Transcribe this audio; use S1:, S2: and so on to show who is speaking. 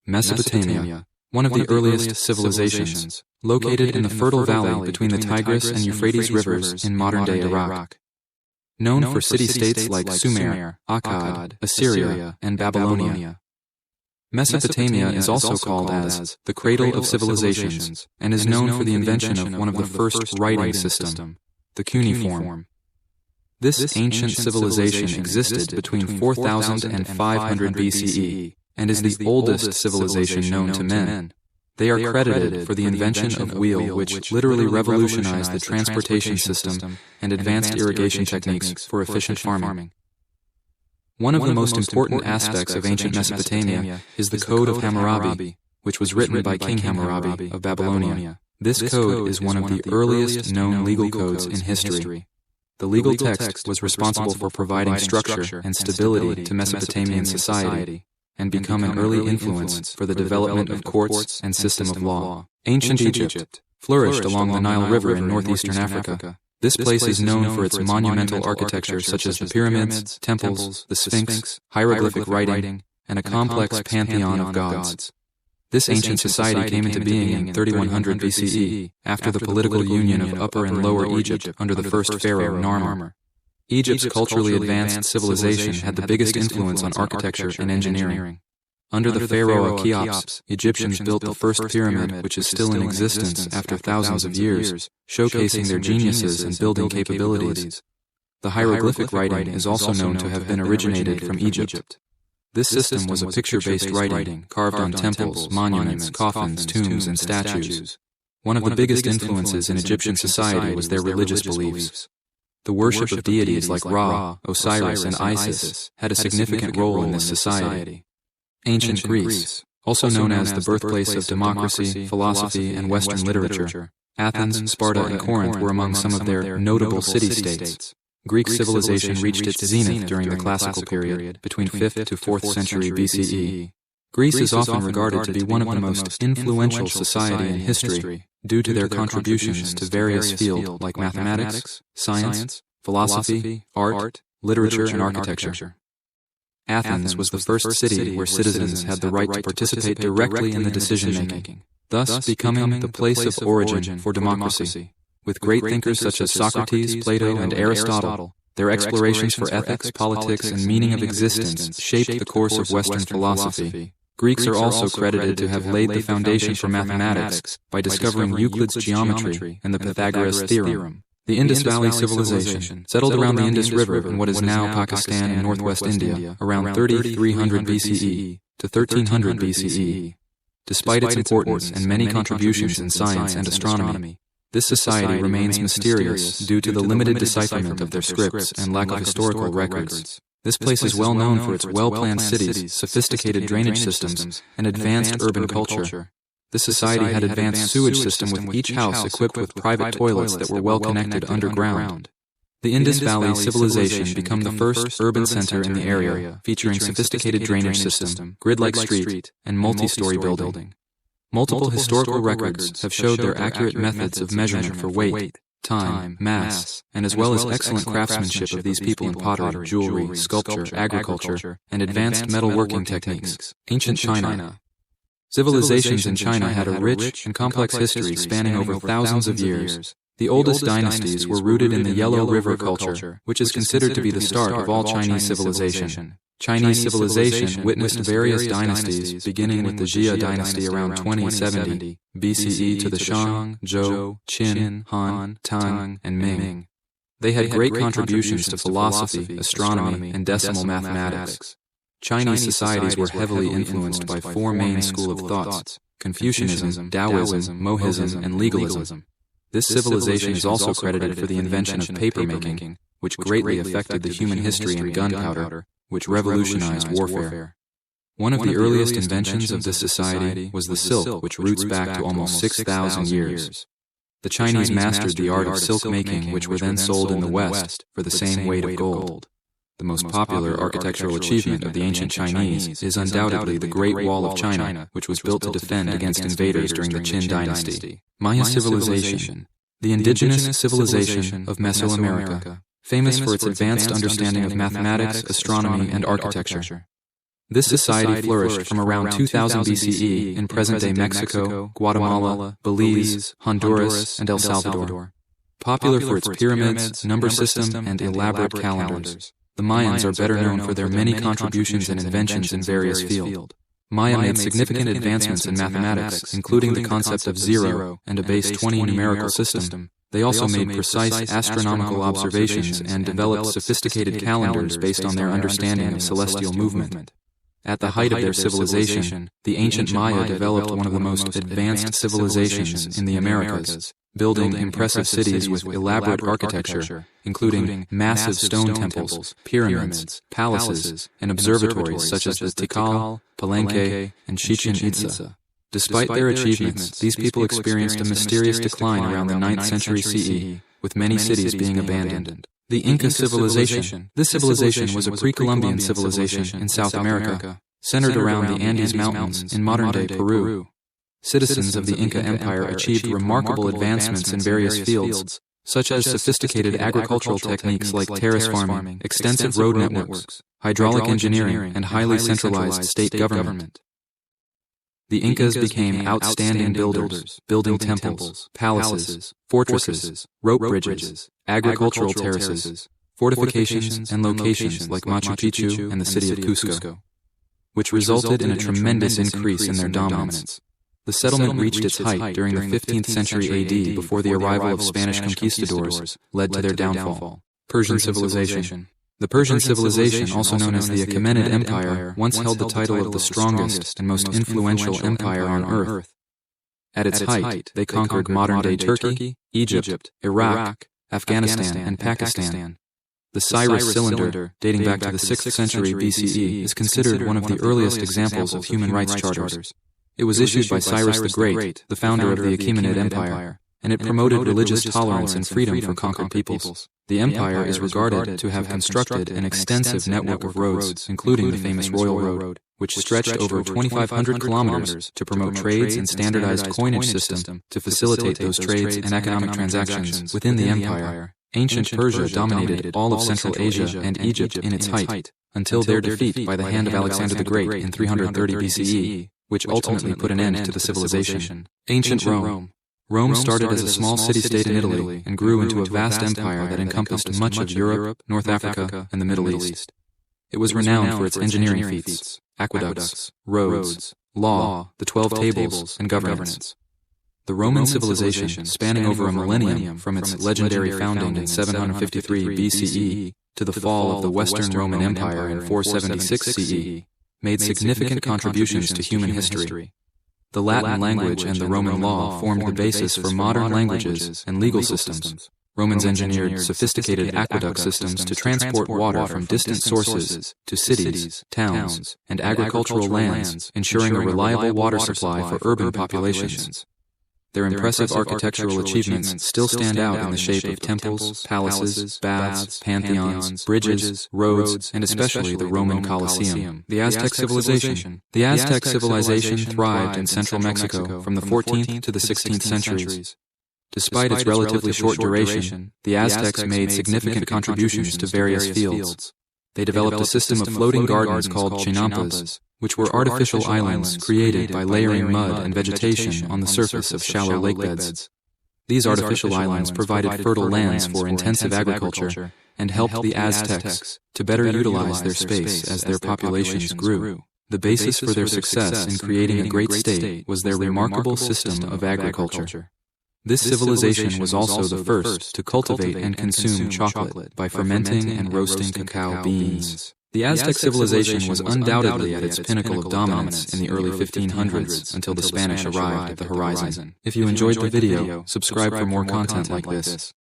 S1: Mesopotamia, one of the earliest civilizations, located in the fertile valley between the Tigris and Euphrates rivers in modern-day Iraq. Known for city-states like Sumer, Akkad, Assyria, and Babylonia. Mesopotamia is also called as the cradle of civilizations and is known for the invention of one of the first writing system, the cuneiform. This ancient civilization existed between 4000 and 500 BCE and is the oldest civilization known to men. They are credited for the invention of wheel, which literally revolutionized the transportation system and advanced irrigation techniques for efficient farming. One of the most important aspects of ancient Mesopotamia is the Code of Hammurabi, which was written by King Hammurabi of Babylonia. This code is one of the earliest known legal codes in history. The legal text was responsible for providing structure and stability to Mesopotamian society and become an early influence for the development of courts and system of law. Ancient Egypt flourished along the Nile River in northeastern Africa. This place is known for its monumental architecture such as the pyramids, temples, the Sphinx, hieroglyphic writing, and a complex pantheon of gods. This ancient society came into being in 3100 BCE, after the political union of Upper and Lower Egypt under the first pharaoh Narmer. Egypt's culturally advanced civilization had the biggest influence on architecture and engineering. Under the pharaoh Cheops, Egyptians built the first pyramid, which is still in existence after thousands of years, showcasing their geniuses and building capabilities. The hieroglyphic writing is also known to have been originated from Egypt. This system was a picture-based writing, carved on temples, monuments, coffins, tombs, and statues. One of the biggest influences in Egyptian society was their religious beliefs. The worship of deities like Ra, Osiris, and Isis had a significant role in this society. Ancient Greece, also known as the birthplace of democracy, philosophy, and Western literature, Athens, Sparta, and Corinth were among some of their notable city-states. Greek civilization reached its zenith during the classical period, between 5th to 4th century BCE. Greece is often regarded to be one of the most influential society in history due to their contributions to various fields like mathematics, science, philosophy, art, literature, and architecture. Athens was the first city where citizens had the right to participate directly in the decision-making, thus becoming the place of origin for democracy. With great thinkers such as Socrates, Plato, and Aristotle, their explorations for ethics, politics, and meaning of existence shaped the course of Western philosophy. Greeks are also credited to have laid the foundation for mathematics by discovering Euclid's geometry and the Pythagoras theorem. The Indus Valley Civilization settled around the Indus River in what is now Pakistan and northwest India around 3300 BCE to 1300 BCE. Despite its importance and many contributions in science and astronomy, this society remains mysterious due to the limited decipherment of their scripts and lack of historical records. This place is well known for its well-planned cities, sophisticated drainage systems, and advanced urban culture. This society had advanced sewage system with each house equipped with private toilets that were well connected underground. The Indus Valley Civilization became the first urban center in the area, featuring sophisticated drainage system, grid-like street, and multi-story building. Multiple historical records have showed their accurate methods of measurement for weight, time, mass, and as well as excellent craftsmanship of these people in pottery, jewelry, sculpture, agriculture, and advanced metalworking techniques. Ancient China. Civilizations in China had a rich and complex history spanning over thousands of years. The oldest dynasties were rooted in the Yellow River culture, which is considered to be the start of all Chinese civilization. Chinese civilization witnessed various dynasties, beginning with the Jia dynasty around 2070 BCE to the Shang, Zhou, Qin, Han, Tang, and Ming. They had great contributions to philosophy, astronomy, and decimal mathematics. Chinese societies were heavily influenced by four main schools of thoughts: Confucianism, Taoism, Mohism, and legalism. This civilization is also credited for the invention of papermaking, which greatly affected the human history in gunpowder, which revolutionized warfare. One of the earliest inventions of this society was the silk, which roots back to almost 6,000 years. The Chinese mastered the art of silk making, which were then sold in the West for the same weight of gold. The most popular architectural achievement of the ancient Chinese is undoubtedly the Great Wall of China, which was built to defend against invaders during the Qin dynasty. Maya civilization, the indigenous civilization of Mesoamerica, famous for its advanced understanding of mathematics, astronomy, and architecture. This society flourished from around 2000 BCE in present-day Mexico, Guatemala, Belize, Honduras, and El Salvador. Popular for its pyramids, number system, and elaborate calendars, the Mayans are better known for their many contributions and inventions in various fields. Maya made significant advancements in mathematics, including the concept of zero and a base 20 numerical system. They also made precise astronomical observations and developed sophisticated calendars based on their understanding of celestial movement. At the height of their civilization, the ancient Maya developed one of the most advanced civilizations in the Americas, building impressive cities with elaborate architecture, including massive stone temples, pyramids, palaces, and observatories such as the Tikal, Palenque, and Chichen Itza. Despite their achievements, these people experienced a mysterious decline around the 9th century CE, with many cities being abandoned. The Inca civilization. This civilization was a pre-Columbian civilization in South America, centered around the Andes Mountains in modern-day Peru. Citizens of the Inca Empire achieved remarkable advancements in various fields, such as sophisticated agricultural techniques like terrace farming, extensive road networks, hydraulic engineering, and highly centralized state government. The Incas became outstanding builders, building temples, palaces, fortresses, rope bridges, agricultural terraces, fortifications, and locations like Machu Picchu and the city of Cusco, which resulted in a tremendous increase in their dominance. The settlement reached its height during the 15th century AD before the arrival of Spanish conquistadors led to their downfall. Persian civilization. The Persian civilization, also known as the Achaemenid Empire, once held the title of the strongest and most influential empire on earth. At its height, they conquered modern-day Turkey, Egypt, Iraq, Afghanistan, and Pakistan. The Cyrus cylinder, dating back to the 6th century BCE, is considered one of the earliest examples of human rights charters. It was issued by Cyrus the Great, the founder of the Achaemenid Empire, and it promoted religious tolerance and freedom for conquered peoples. The empire is regarded to have constructed an extensive network of roads, including the famous Royal Road, which stretched over 2,500 kilometers to promote trades and standardized coinage system to facilitate those trades and economic transactions within the empire. Ancient Persia dominated all of Central Asia and Egypt in its height, until their defeat by the hand of Alexander the Great in 330 BCE, which ultimately put an end to the civilization. Ancient Rome. Rome started as a small city-state in Italy and grew into a vast empire that encompassed much of Europe, North Africa, and the Middle East. It was renowned for its engineering feats, aqueducts, roads, law, the 12 tables, and governance. The Roman civilization, spanning over a millennium from its legendary founding in 753 BCE to the fall of the Western Roman Empire in 476 CE, made significant contributions to human history. The Latin language and the Roman law formed the basis for modern languages and legal systems. Romans engineered sophisticated aqueduct systems to transport water from distant sources to cities, towns, and agricultural lands, ensuring a reliable water supply for urban populations. Their impressive architectural achievements still stand out in the shape of temples, palaces, baths, pantheons, bridges, roads, and especially the Roman Colosseum. The Aztec civilization. The Aztec civilization thrived in central Mexico from the 14th to the 16th centuries. Despite its relatively short duration, the Aztecs made significant contributions to various fields. They developed a system of floating gardens called chinampas, which were artificial islands created by layering mud and vegetation on the surface of shallow lake beds. These artificial islands provided fertile lands for intensive agriculture and helped the Aztecs to better utilize their space as their populations grew. The basis for their success in creating a great state was their remarkable system of agriculture. This civilization was also the first to cultivate and consume chocolate by fermenting and roasting cacao beans. The Aztec civilization was undoubtedly at its pinnacle of dominance in the early 1500s until the Spanish arrived at the horizon. If you enjoyed the video, subscribe for more content like this.